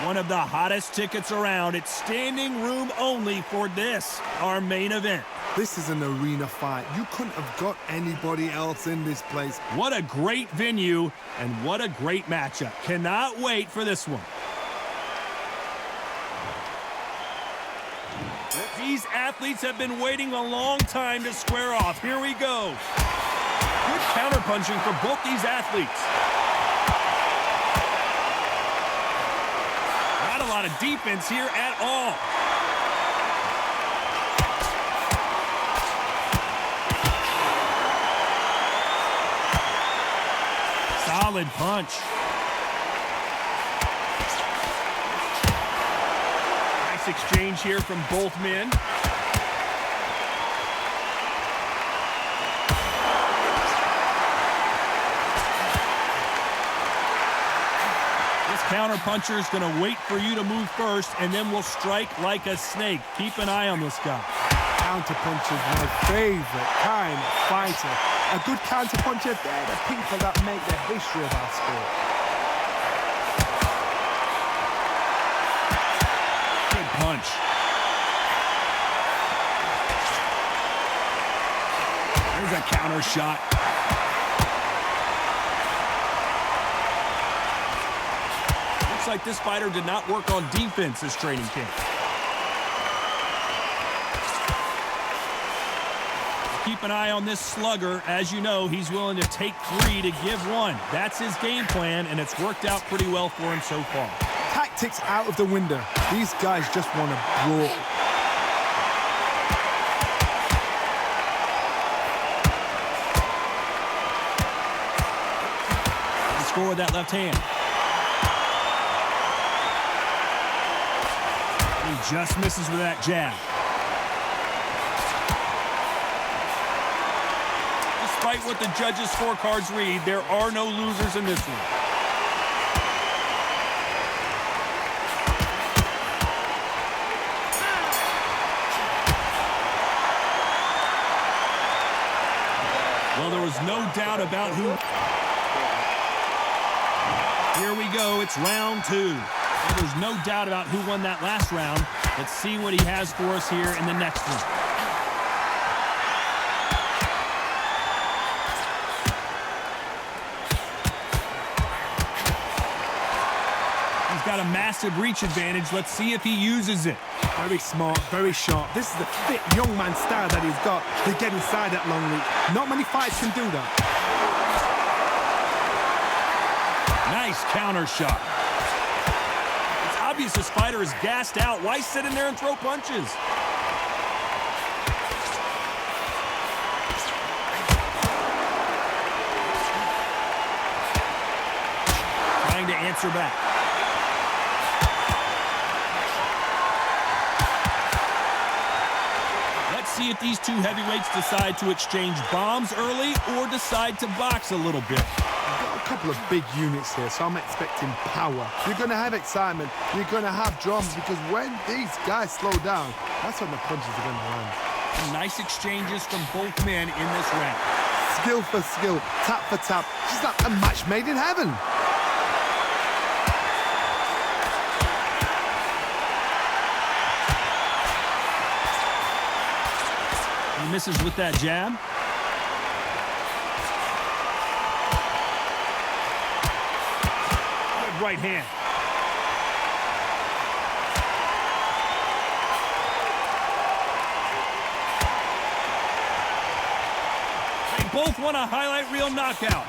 One of the hottest tickets around. It's standing room only for this, our main event. This is an arena fight. You couldn't have got anybody else in this place. What a great venue and what a great matchup. Cannot wait for this one. These athletes have been waiting a long time to square off. Here we go. Good counterpunching for both these athletes. Not a lot of defense here at all. Solid punch. Nice exchange here from both men. Counterpuncher is going to wait for you to move first, and then will strike like a snake. Keep an eye on this guy. Counterpuncher is my favorite kind of fighter. A good counterpuncher, they're the people that make the history of our sport. Good punch. There's a counter shot. Looks like this fighter did not work on defense this training camp. Keep an eye on this slugger. As you know, he's willing to take 3 to give 1. That's his game plan, and it's worked out pretty well for him so far. Tactics out of the window. These guys just want to brawl. Score with that left hand. He just misses with that jab. Despite what the judges' scorecards read, there are no losers in this one. Well, there was no doubt about who... Here we go, it's round 2. Well, there's no doubt about who won that last round. Let's see what he has for us here in the next one. He's got a massive reach advantage. Let's see if he uses it. Very smart, very sharp. This is the fit young man style that he's got to get inside that long reach. Not many fights can do that. Nice counter shot. It's obvious this fighter is gassed out. Why sit in there and throw punches? Trying to answer back. Let's see if these two heavyweights decide to exchange bombs early or decide to box a little bit. A couple of big units here, so I'm expecting power. You're going to have excitement. You're going to have drama, because when these guys slow down, that's when the punches are going to land. Nice exchanges from both men in this round. Skill for skill, tap for tap. Just like a match made in heaven. He misses with that jab. Right hand. They both want a highlight reel knockout.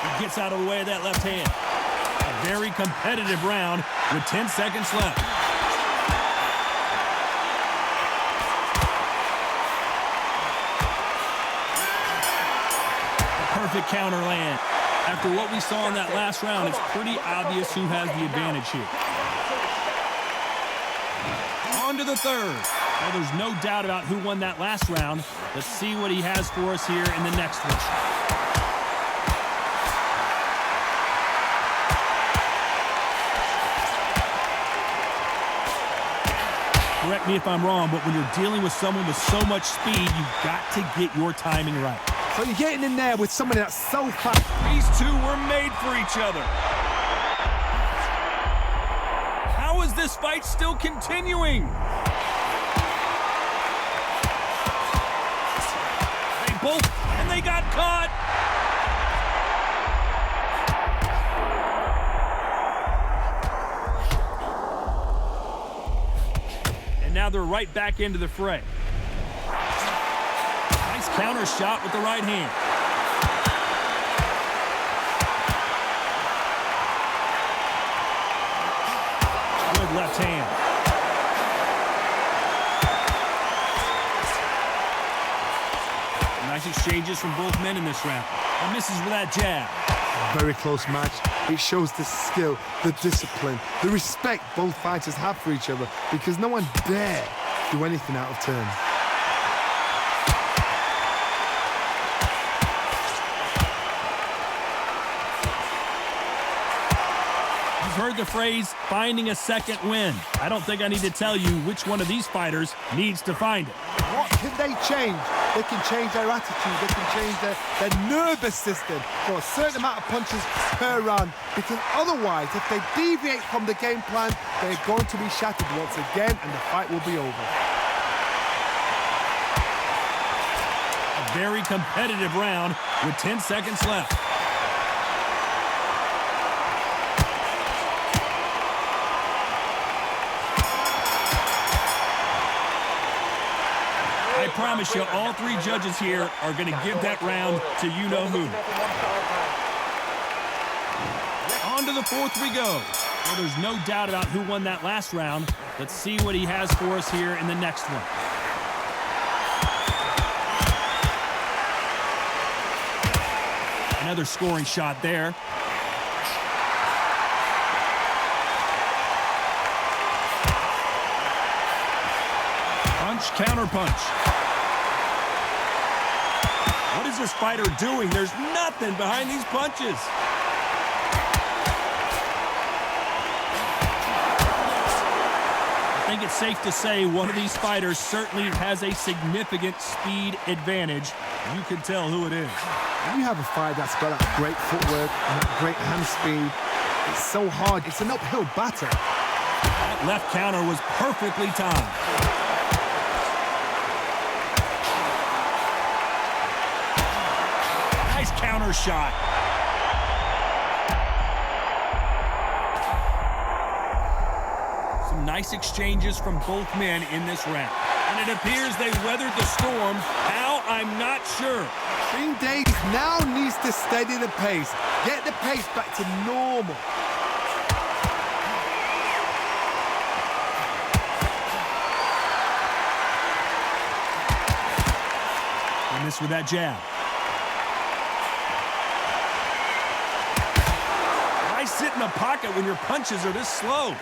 He gets out of the way of that left hand. A very competitive round with 10 seconds left. Perfect counter land. After what we saw in that last round, it's pretty obvious who has the advantage here. On to the third. Well, there's no doubt about who won that last round. Let's see what he has for us here in the next one. Correct me if I'm wrong, but when you're dealing with someone with so much speed, you've got to get your timing right. So you're getting in there with somebody that's so fast. These two were made for each other. How is this fight still continuing? They both, and they got caught. And now they're right back into the fray. Nice counter shot with the right hand. Good left hand. Nice exchanges from both men in this round. And misses with that jab. Very close match. It shows the skill, the discipline, the respect both fighters have for each other, because no one dare do anything out of turn. You've heard the phrase, finding a second win. I don't think I need to tell you which one of these fighters needs to find it. What can they change? They can change their attitude. They can change their nervous system for a certain amount of punches per round. Because otherwise, if they deviate from the game plan, they're going to be shattered once again and the fight will be over. A very competitive round with 10 seconds left. I promise you, all three judges here are going to give that round to you-know-who. On to the fourth we go. Well, there's no doubt about who won that last round. Let's see what he has for us here in the next one. Another scoring shot there. Punch, counter punch. What is this fighter doing? There's nothing behind these punches. I think it's safe to say one of these fighters certainly has a significant speed advantage. You can tell who it is. When you have a fighter that's got that great footwork and that great hand speed, it's so hard. It's an uphill battle. That left counter was perfectly timed. Nice counter shot. Some nice exchanges from both men in this round. And it appears they weathered the storm. How? I'm not sure. Green Days now needs to steady the pace. Get the pace back to normal. And this with that jab. Why sit in the pocket when your punches are this slow?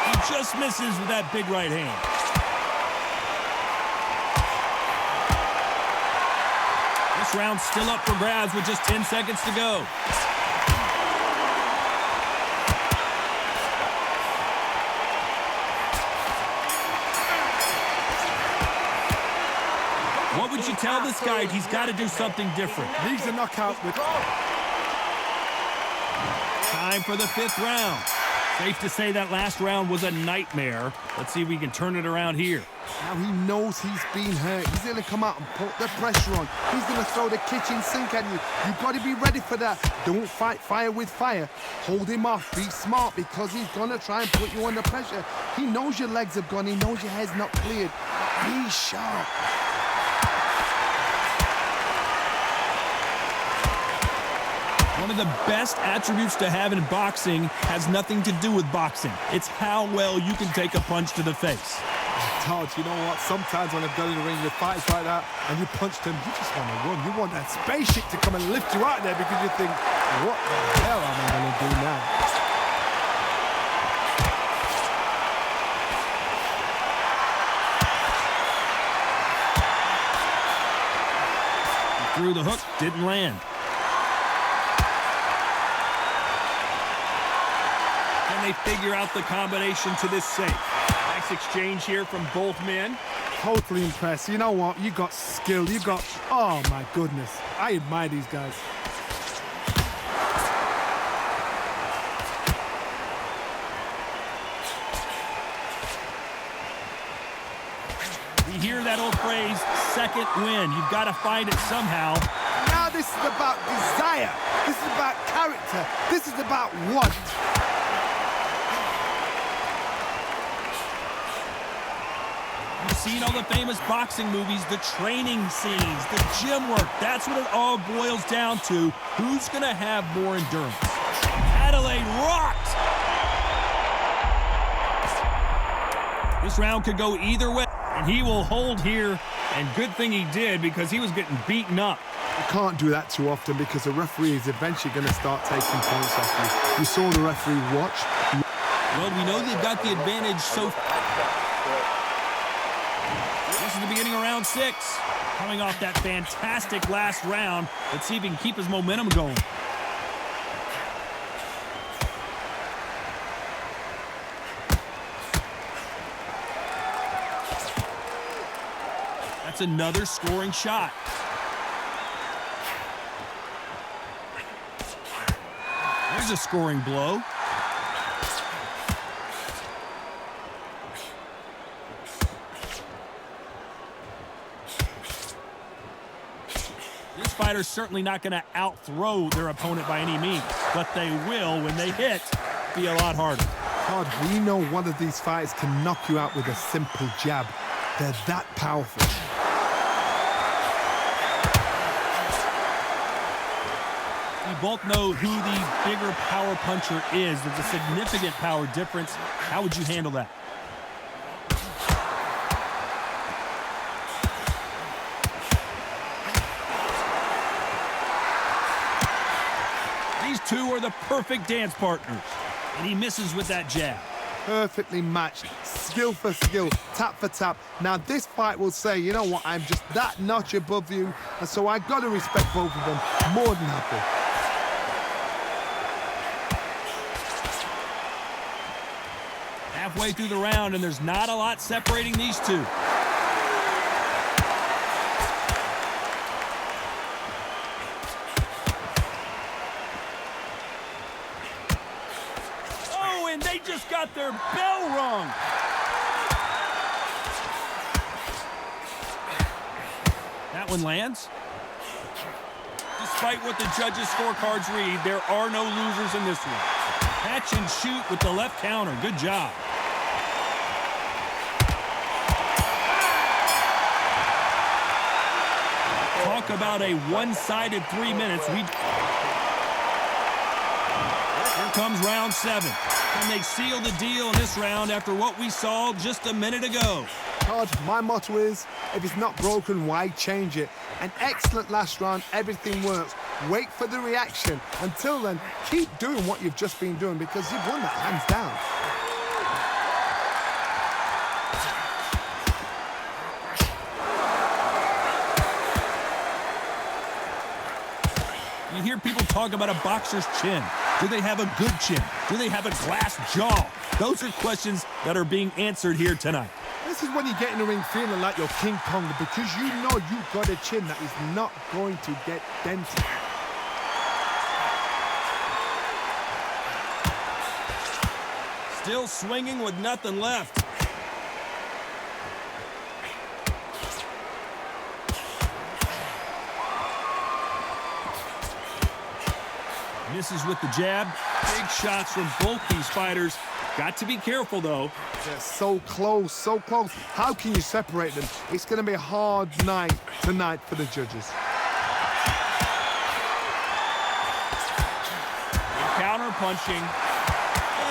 He just misses with that big right hand. This round's still up for grabs with just 10 seconds to go. What would you tell this guy? He's got to do something different. Leaves a knockout with... Time for the fifth round. Safe to say that last round was a nightmare. Let's see if we can turn it around here. Now he knows he's been hurt. He's going to come out and put the pressure on. He's going to throw the kitchen sink at you. You've got to be ready for that. Don't fight fire with fire. Hold him off. Be smart, because he's going to try and put you under pressure. He knows your legs have gone. He knows your head's not cleared. Be sharp. One of the best attributes to have in boxing has nothing to do with boxing. It's how well you can take a punch to the face. Todd, you know what? Sometimes when I've done in the ring with fights like that and you punch them, you just want to run. You want that spaceship to come and lift you out there, because you think, what the hell am I going to do now? Threw the hook, didn't land. they figure out the combination to this safe. Nice exchange here from both men. Totally impressed. You know what? You got skill. You got... Oh, my goodness. I admire these guys. You hear that old phrase, second win. You've got to find it somehow. Now this is about desire. This is about character. This is about want. You've seen all the famous boxing movies, the training scenes, the gym work. That's what it all boils down to. Who's going to have more endurance? Adelaide rocked! This round could go either way, and he will hold here. And good thing he did, because he was getting beaten up. You can't do that too often because the referee is eventually going to start taking points off you. You saw the referee watch. Well, we know they've got the advantage so far. This is the beginning of round 6. Coming off that fantastic last round. Let's see if he can keep his momentum going. That's another scoring shot. There's a scoring blow. This fighter's certainly not going to out-throw their opponent by any means, but they will, when they hit, be a lot harder. God, we know one of these fighters can knock you out with a simple jab. They're that powerful. We both know who the bigger power puncher is. There's a significant power difference. How would you handle that? These two are the perfect dance partners. And he misses with that jab. Perfectly matched, skill for skill, tap for tap. Now this fight will say, you know what, I'm just that notch above you, and so I got to respect both of them more than happy. Halfway through the round, and there's not a lot separating these two. Oh, and they just got their bell rung. That one lands. Despite what the judges' scorecards read, there are no losers in this one. Catch and shoot with the left counter. Good job. Talk about a one-sided 3 minutes. Here comes round 7. Can they seal the deal in this round after what we saw just a minute ago? Todd, my motto is, if it's not broken, why change it? An excellent last round, everything works. Wait for the reaction. Until then, keep doing what you've just been doing because you've won that hands down. You hear people talk about a boxer's chin. Do they have a good chin? Do they have a glass jaw? Those are questions that are being answered here tonight. This is when you get in the ring feeling like you're King Kong because you know you've got a chin that is not going to get dented. Still swinging with nothing left. Misses with the jab. Big shots from both these fighters. Got to be careful, though. They're so close, so close. How can you separate them? It's going to be a hard night tonight for the judges. Counter punching.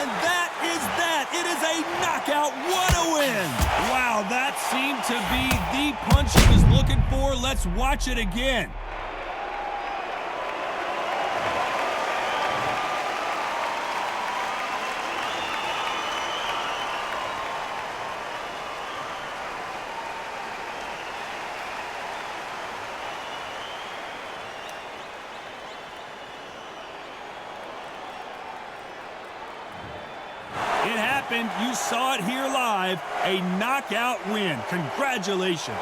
And that is that. It is a knockout. What a win. Wow, that seemed to be the punch he was looking for. Let's watch it again. happened. You saw it here live. A knockout win. Congratulations.